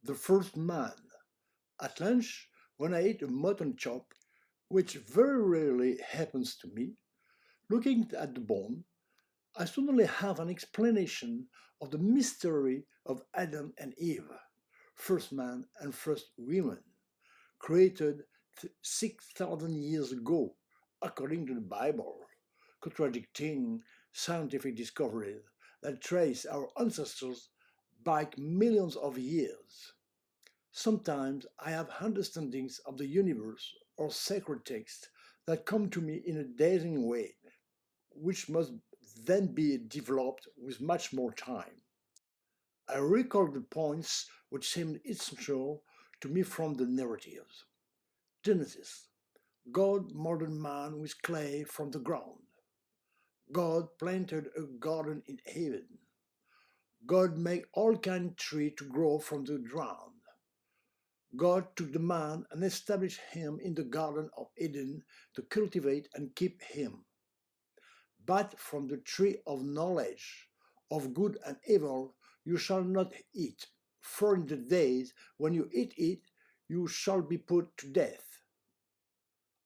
the first man. At lunch, when I eat a mutton chop, which very rarely happens to me, looking at the bone, I suddenly have an explanation of the mystery of Adam and Eve, first man and first woman, created 6,000 years ago, according to the Bible, contradicting scientific discoveries that trace our ancestors back millions of years. Sometimes I have understandings of the universe or sacred texts that come to me in a dazing way, which must then be developed with much more time. I recall the points which seemed essential to me from the narratives. Genesis. God molded man with clay from the ground. God planted a garden in heaven. God made all kind of tree to grow from the ground. God took the man and established him in the Garden of Eden to cultivate and keep him. But from the tree of knowledge of good and evil you shall not eat, for in the days when you eat it, you shall be put to death.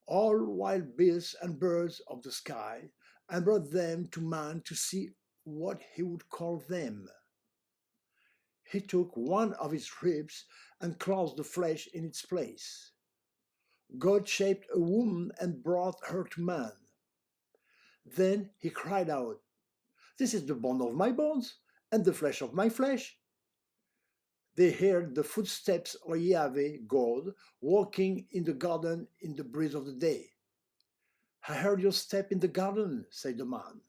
All wild beasts and birds of the sky, and brought them to man to see what he would call them. He took one of its ribs and clawed the flesh in its place. God shaped a woman and brought her to man. Then he cried out, "This is the bone of my bones and the flesh of my flesh." They heard the footsteps of Yahweh God walking in the garden in the breeze of the day. "I heard your step in the garden," said the man.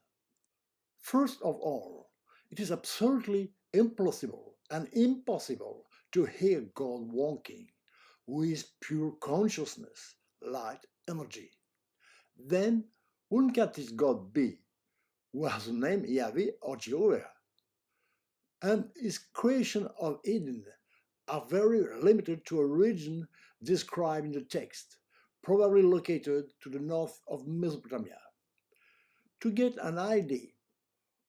First of all, it is absolutely impossible and impossible to hear God walking, who is pure consciousness, light, energy. Then, who can this God be, who has the name Yahweh or Jehovah? And his creation of Eden are very limited to a region described in the text, probably located to the north of Mesopotamia. To get an idea,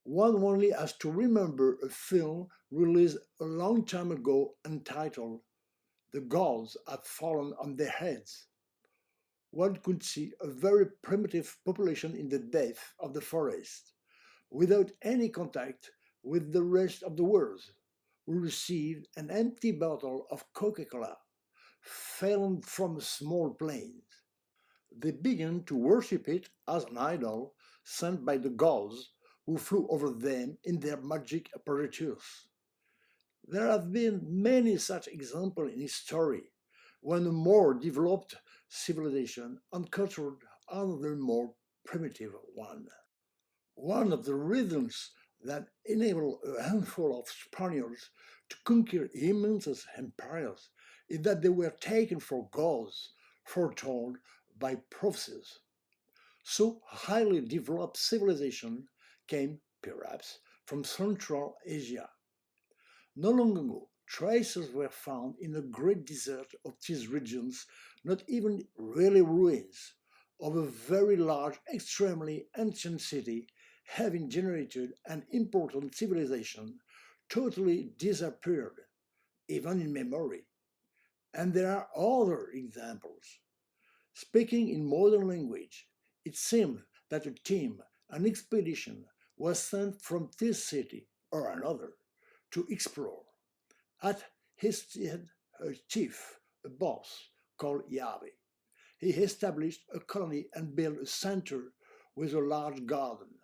one only has to remember a film released a long time ago entitled "The Gods Have Fallen on Their Heads." One could see a very primitive population in the depth of the forest, without any contact with the rest of the world, who received an empty bottle of Coca-Cola, fallen from a small plane. They began to worship it as an idol sent by the gods who flew over them in their magic apparatus. There have been many such examples in history, when a more developed civilization encountered another more primitive one. One of the reasons that enabled a handful of Spaniards to conquer immense empires is that they were taken for gods foretold by prophecies. So highly developed civilization came, perhaps, from Central Asia. Not long ago, traces were found in the great desert of these regions, not even really ruins, of a very large, extremely ancient city having generated an important civilization totally disappeared, even in memory. And there are other examples. Speaking in modern language, it seemed that a team, an expedition, was sent from this city or another to explore. At his head, a chief, a boss, called Yahweh. He established a colony and built a center with a large garden.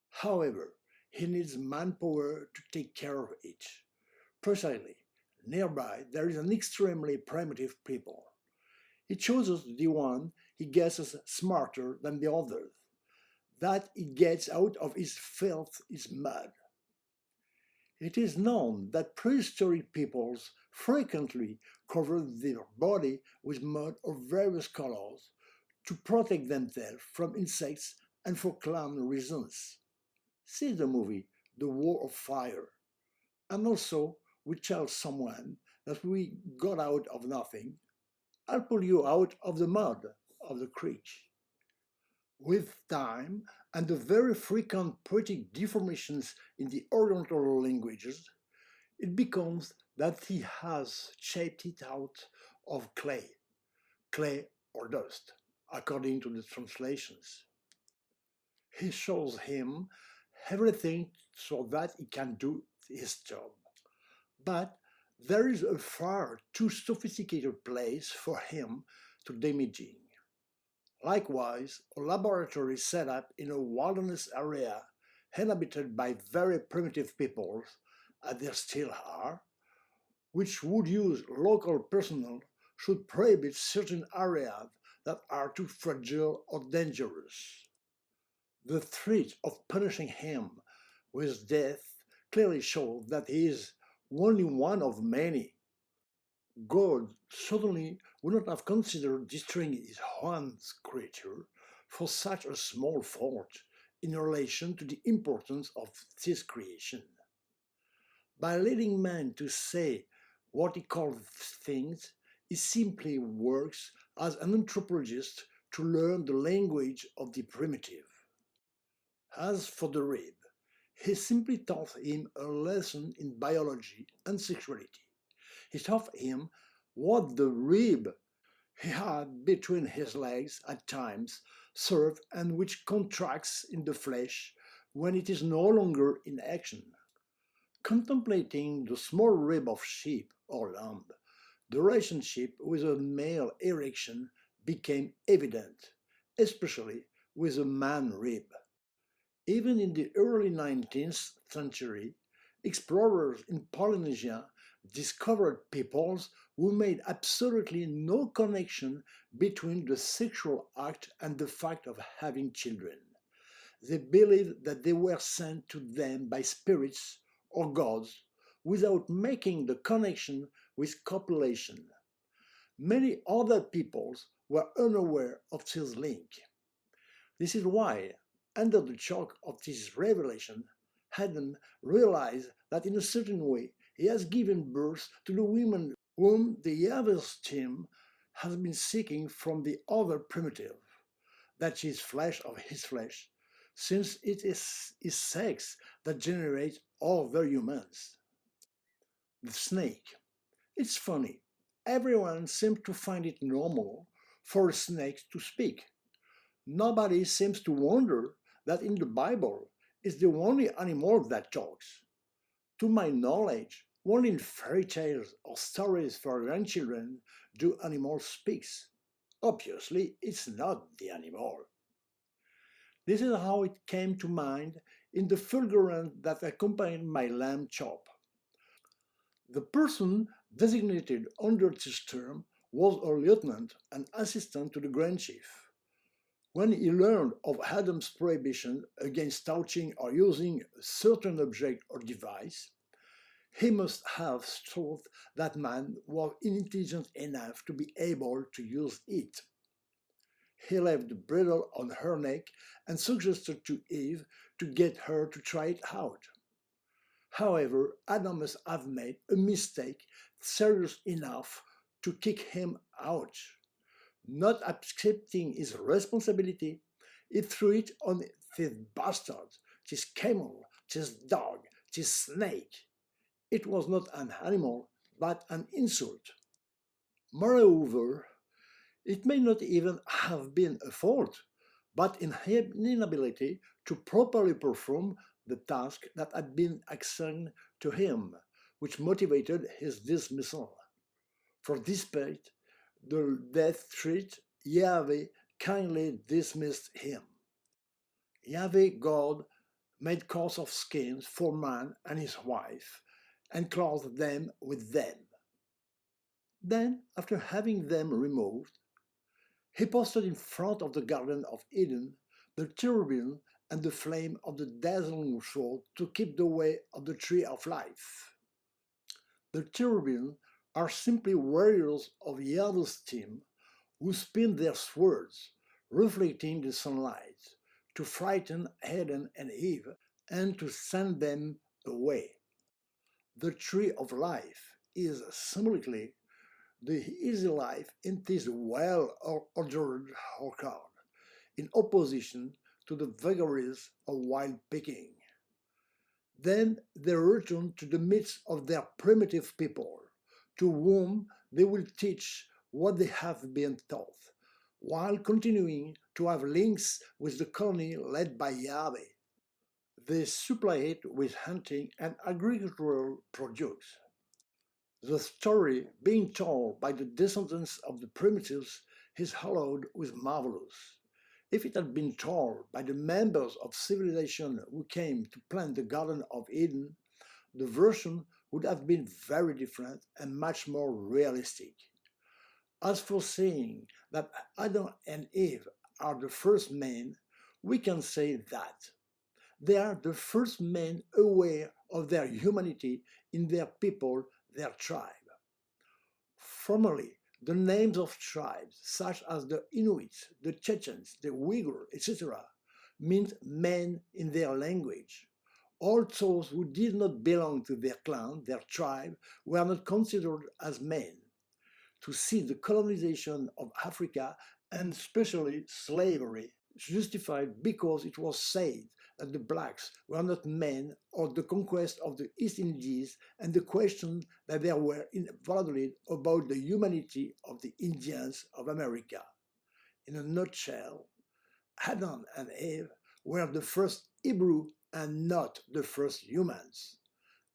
However, he needs manpower to take care of it. Precisely, nearby there is an extremely primitive people. He chooses the one he guesses smarter than the others. That he gets out of his filth is mud. It is known that prehistoric peoples frequently covered their body with mud of various colors to protect themselves from insects and for clan reasons. See the movie The War of Fire. And also, we tell someone that we got out of nothing. I'll pull you out of the mud of the creek. With time and the very frequent poetic deformations in the Oriental languages, it becomes that he has shaped it out of clay or dust, according to the translations. He shows him everything so that he can do his job. But there is a far too sophisticated place for him to damaging. Likewise, a laboratory set up in a wilderness area inhabited by very primitive peoples, as there still are, which would use local personnel, should prohibit certain areas that are too fragile or dangerous. The threat of punishing him with death clearly shows that he is only one of many. God certainly would not have considered destroying his own creature for such a small fault in relation to the importance of this creation. By letting man to say what he calls things, he simply works as an anthropologist to learn the language of the primitive. As for the rib, he simply taught him a lesson in biology and sexuality. He taught him what the rib he had between his legs at times served and which contracts in the flesh when it is no longer in action. Contemplating the small rib of sheep or lamb, the relationship with a male erection became evident, especially with a man rib. Even in the early 19th century, explorers in Polynesia discovered peoples who made absolutely no connection between the sexual act and the fact of having children. They believed that they were sent to them by spirits or gods without making the connection with copulation. Many other peoples were unaware of this link. This is why, under the shock of this revelation, Adam realized that in a certain way he has given birth to the woman whom the Extasium has been seeking from the other primitive, that is flesh of his flesh, since it is his sex that generates other humans. The snake. It's funny. Everyone seems to find it normal for a snake to speak. Nobody seems to wonder that in the Bible it's the only animal that talks. To my knowledge, only in fairy tales or stories for grandchildren do animals speak. Obviously, it's not the animal. This is how it came to mind in the fulgurant that accompanied my lamb chop. The person designated under this term was a lieutenant and assistant to the Grand Chief. When he learned of Adam's prohibition against touching or using a certain object or device, he must have thought that man was intelligent enough to be able to use it. He left the bridle on her neck and suggested to Eve to get her to try it out. However, Adam must have made a mistake serious enough to kick him out. Not accepting his responsibility, he threw it on this bastard, this camel, this dog, this snake. It was not an animal, but an insult. Moreover, it may not even have been a fault, but an inability to properly perform the task that had been assigned to him, which motivated his dismissal. For despite the death threat, Yahweh kindly dismissed him. Yahweh God made coats of skins for man and his wife, and clothed them with them. Then, after having them removed, he posted in front of the Garden of Eden the cherubim and the flame of the dazzling sword to keep the way of the tree of life. The cherubim are simply warriors of Yahweh's team who spin their swords, reflecting the sunlight, to frighten Adam and Eve and to send them away. The tree of life is symbolically the easy life in this well-ordered orchard, in opposition to the vagaries of wild picking. Then they return to the midst of their primitive people, to whom they will teach what they have been taught, while continuing to have links with the colony led by Yahweh. They supply it with hunting and agricultural produce. The story being told by the descendants of the primitives is hallowed with marvelous. If it had been told by the members of civilization who came to plant the Garden of Eden, the version would have been very different and much more realistic. As for saying that Adam and Eve are the first men, we can say that they are the first men aware of their humanity in their people, their tribe. Formerly, the names of tribes, such as the Inuits, the Chechens, the Uyghur, etc., meant men in their language. All those who did not belong to their clan, their tribe, were not considered as men. To see the colonization of Africa, and especially slavery, justified because it was said that the blacks were not men, or the conquest of the East Indies and the question that they were invalid about the humanity of the Indians of America. In a nutshell, Adam and Eve were the first Hebrew and not the first humans.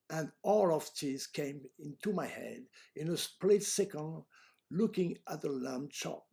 And all of this came into my head in a split second looking at the lamb chop.